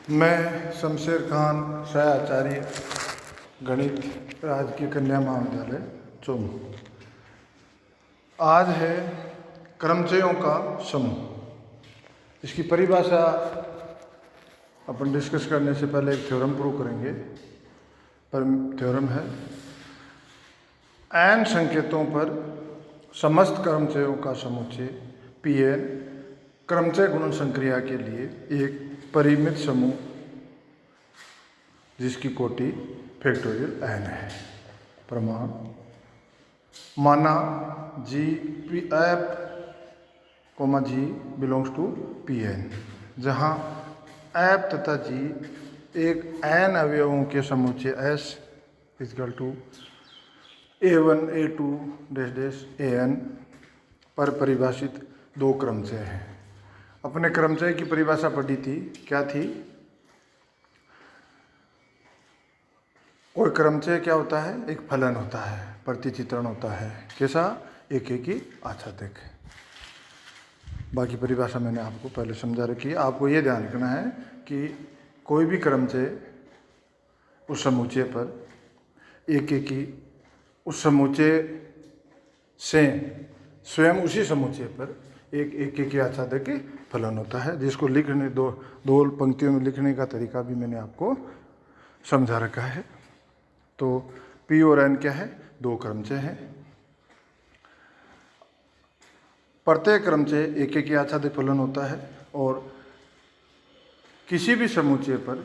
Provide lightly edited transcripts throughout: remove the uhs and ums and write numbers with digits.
मैं शमशेर खान सहाचार्य गणित राजकीय कन्या महाविद्यालय चोमू। आज है क्रमचयों का समूह। इसकी परिभाषा अपन डिस्कस करने से पहले एक थ्योरम प्रूव करेंगे। पर थ्योरम है n संकेतों पर समस्त क्रमचयों का समुच्चय Pn क्रमचय गुणन संक्रिया के लिए एक परिमित समूह जिसकी कोटि फैक्टोरियल n है। प्रमाण माना f, g belongs to Pn, जहाँ f तथा g एक n अवयवों के समुच्चय S equal to a1 a2 an पर परिभाषित दो क्रमचय हैं। अपने क्रमचय की परिभाषा पढ़ी थी, क्या थी? कोई क्रमचय क्या होता है? एक फलन होता है, प्रतिचित्रण होता है। कैसा? एक ही आच्छादित। बाकी परिभाषा मैंने आपको पहले समझा रखी है। आपको ये ध्यान रखना है कि कोई भी क्रमचय उस समुच्चय पर एक ही उस समुच्चय से स्वयं उसी समुच्चय पर एक आच्छादित फलन होता है, जिसको लिखने दो पंक्तियों में लिखने का तरीका भी मैंने आपको समझा रखा है। तो P और N क्या है? दो क्रमचय हैं। प्रत्येक क्रमचय एक आच्छादित फलन होता है और किसी भी समुच्चय पर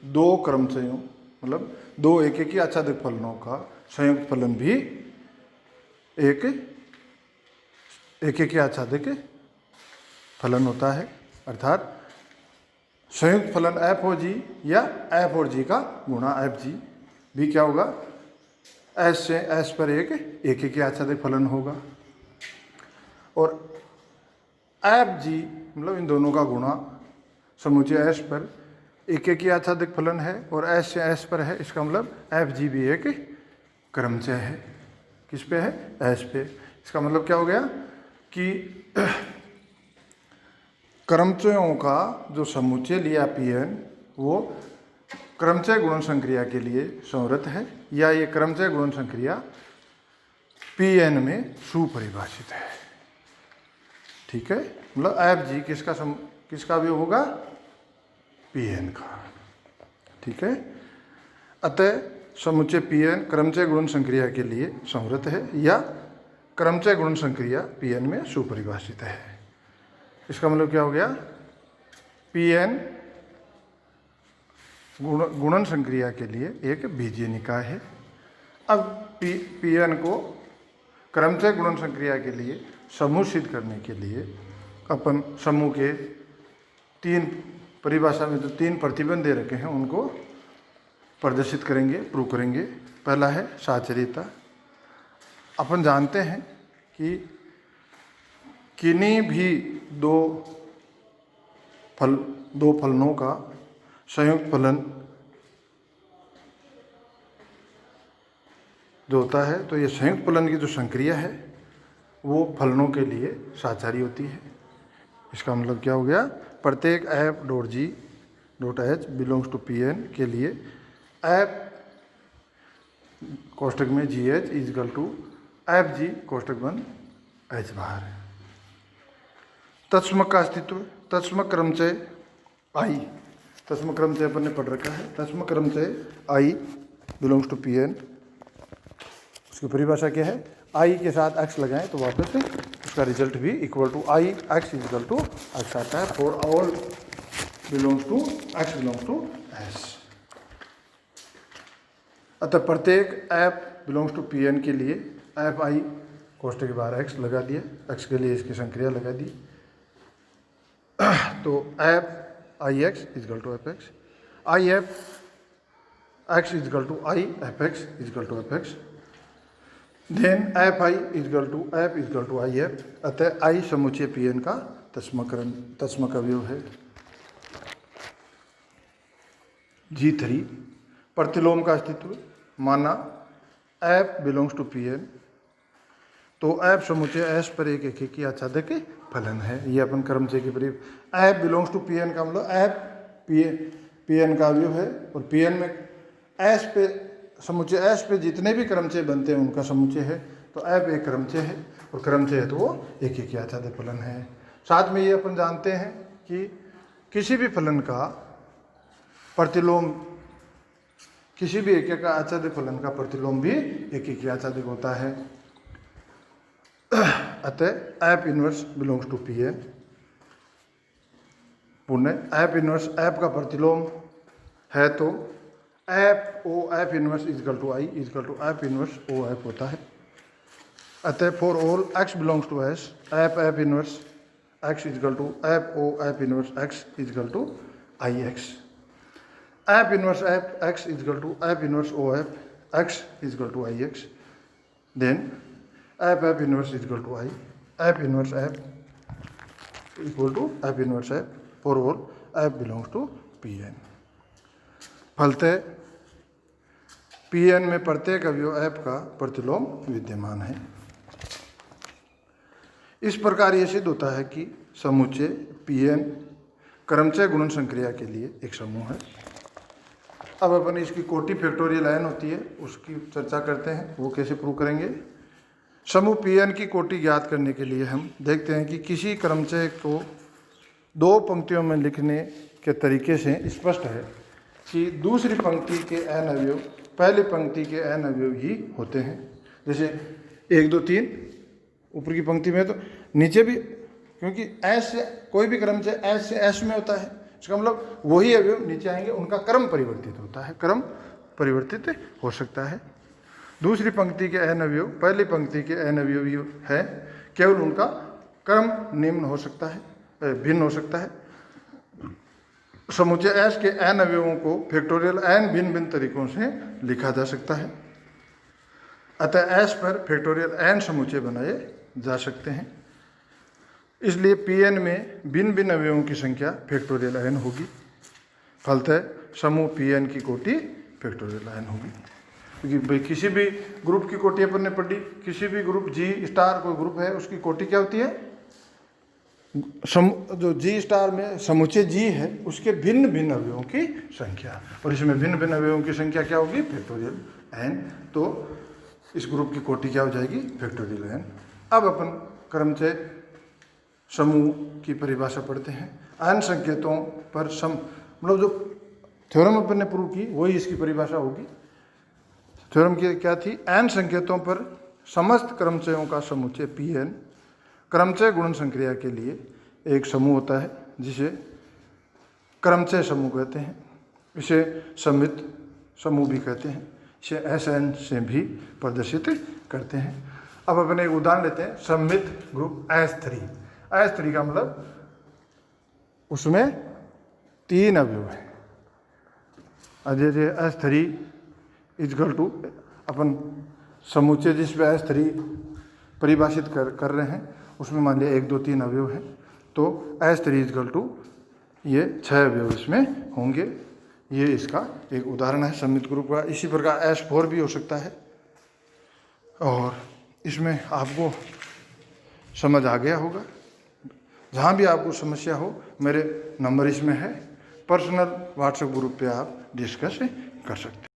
दो क्रमचयों मतलब दो एक आच्छादित फलनों का संयुक्त फलन भी एक आच्छादित फलन होता है। अर्थात संयुक्त फलन f और g या f और g का गुणा fg भी क्या होगा? s से s पर एक आच्छादित फलन होगा। और fg मतलब इन दोनों का गुणा समुच्चय s पर एक आच्छादित फलन है और s से s पर है। इसका मतलब fg भी एक क्रमचय है। किस पे है? s पे। इसका मतलब क्या हो गया कि क्रमचयों का जो समुच्चय लिया Pn वो क्रमचय गुणन संक्रिया के लिए संवृत है, या ये क्रमचय गुणन संक्रिया Pn में सुपरिभाषित है। ठीक है, मतलब fg किसका भी होगा? Pn का। ठीक है, अतः समुच्चय Pn क्रमचय गुणन संक्रिया के लिए संवृत है या क्रमचय गुणन संक्रिया Pn में सुपरिभाषित है। इसका मतलब क्या हो गया? Pn गुणन संक्रिया के लिए एक बीजीय निकाय है। अब Pn को क्रमचय गुणन संक्रिया के लिए समूह सिद्ध करने के लिए अपन समूह के तीन परिभाषा में जो तीन प्रतिबंध दे रखे हैं उनको प्रदर्शित करेंगे, प्रूव करेंगे। पहला है साहचर्यता। अपन जानते हैं कि किन्हीं भी दो फलनों का संयुक्त फलन जो होता है, तो ये संयुक्त फलन की जो संक्रिया है वो फलनों के लिए साहचर्य होती है। इसका मतलब क्या हो गया? प्रत्येक f dot g dot h belongs to Pn के लिए f कोष्ठक में gh इजकल टू fg कोष्ठक बंद h बाहर है। तत्समक का अस्तित्व। तत्समक क्रमचय I, तत्समक क्रमचय अपन ने पढ़ रखा है। तत्समक क्रमचय I बिलोंग्स टू Pn। उसकी परिभाषा क्या है? I के साथ x लगाएं तो वापस उसका रिजल्ट भी equal to I x equal to x आता है। For all belongs to x belongs to s। अतः प्रत्येक f बिलोंग्स टू Pn के लिए f I कोष्ठक के बाहर x लगा दिया, x के लिए इसकी संक्रिया लगा दी। तो f ix equal to f x, I f x equal to I f x equal to f x, then f I equal to I f. अतः आई समुच्चय Pn का तत्समक अवयव है। G3 प्रतिलोम का अस्तित्व। माना f बिलोंग्स टू Pn, तो f समुच्चय S पर एक ही आच्छादित फलन है। ये अपन क्रमचय की परिभाषा। f बिलोंग्स टू Pn का मतलब f Pn का अवयव है और Pn में S पे समुच्चय S पे जितने भी क्रमचय बनते हैं उनका समुच्चय है। तो F एक क्रमचय है और क्रमचय है तो वो एक एक आच्छादित फलन है। साथ में ये अपन जानते हैं कि किसी भी फलन का प्रतिलोम, किसी भी एक आच्छादित फलन का प्रतिलोम भी एक एक आच्छादित होता है। अतः F inverse belongs to Pn। पुण्य F इनवर्स F का प्रतिलोम है तो F inverse equal to I equal to F inverse OF होता है। अतः for all x belongs to S F inverse x equal to F inverse x equal to IX। F inverse x equal to F inverse OF x equal to IX। Then F inverse equal to I F inverse F equal to F inverse F for all F belongs to Pn। फलतः Pn में प्रत्येक अवयव F का प्रतिलोम विद्यमान है। इस प्रकार यह सिद्ध होता है कि समुच्चय Pn क्रमचय गुणन संक्रिया के लिए एक समूह है। अब अपन इसकी कोटि फैक्टोरियल n होती है उसकी चर्चा करते हैं, वो कैसे प्रूव करेंगे। समूह Pn की कोटि ज्ञात करने के लिए हम देखते हैं कि किसी क्रमचय को दो पंक्तियों में लिखने के तरीके से स्पष्ट है कि दूसरी पंक्ति के n अवयव पहली पंक्ति के n अवयव ही होते हैं। जैसे 1 2 3 ऊपर की पंक्ति में तो नीचे भी, क्योंकि S से कोई भी क्रमचय S से S में होता है, इसका मतलब वही अवयव नीचे आएंगे, उनका क्रम परिवर्तित होता है, क्रम परिवर्तित हो सकता है। दूसरी पंक्ति के n अवयव पहली पंक्ति के n अवयव ही है, केवल उनका क्रम निम्न हो सकता है, भिन्न हो सकता है। समुच्चय S के n अवयवों को फैक्टोरियल n भिन्न भिन्न तरीकों से लिखा जा सकता है। अतः S पर फैक्टोरियल n समुच्चय बनाए जा सकते हैं। इसलिए Pn में भिन्न भिन्न अवयवों की संख्या फैक्टोरियल n होगी। फलतः समूह Pn की कोटि फैक्टोरियल n होगी। क्योंकि भाई किसी भी ग्रुप की कोटि अपन ने पढ़ी, किसी भी ग्रुप G स्टार कोई ग्रुप है उसकी कोटि क्या होती है, जो G स्टार में समुच्चय G है उसके भिन्न भिन्न अवयवों की संख्या, और इसमें भिन्न भिन्न अवयवों की संख्या क्या होगी, फैक्टोरियल n। तो इस ग्रुप की कोटि क्या हो जाएगी, फैक्टोरियल n। अब अपन क्रमचय समूह की परिभाषा पढ़ते हैं। n संकेतों पर मतलब जो थ्योरम अपन ने प्रूव की वही इसकी परिभाषा होगी। थ्योरम की क्या थी, n संकेतों पर समस्त क्रमचयों का समुच्चय Pn क्रमचय गुणन संक्रिया के लिए एक समूह होता है जिसे क्रमचय समूह कहते हैं। इसे सममित समूह भी कहते हैं, इसे Sn से भी प्रदर्शित करते हैं। अब अपन एक उदाहरण लेते हैं, सममित ग्रुप S3। S3 का मतलब उसमें 3 अवयव है। जैसे S3 इजकल टू अपन समुच्चय जिस पे S3 परिभाषित कर रहे हैं उसमें मान लिया 1 2 3 अवयव है, तो S3 इजकल टू ये 6 अवयव इसमें होंगे। ये इसका एक उदाहरण है सममित ग्रुप का। इसी प्रकार S4 भी हो सकता है। और इसमें आपको समझ आ गया होगा। जहाँ भी आपको समस्या हो मेरे नंबर इसमें है, पर्सनल व्हाट्सएप ग्रुप पे आप डिस्कस कर सकते हैं।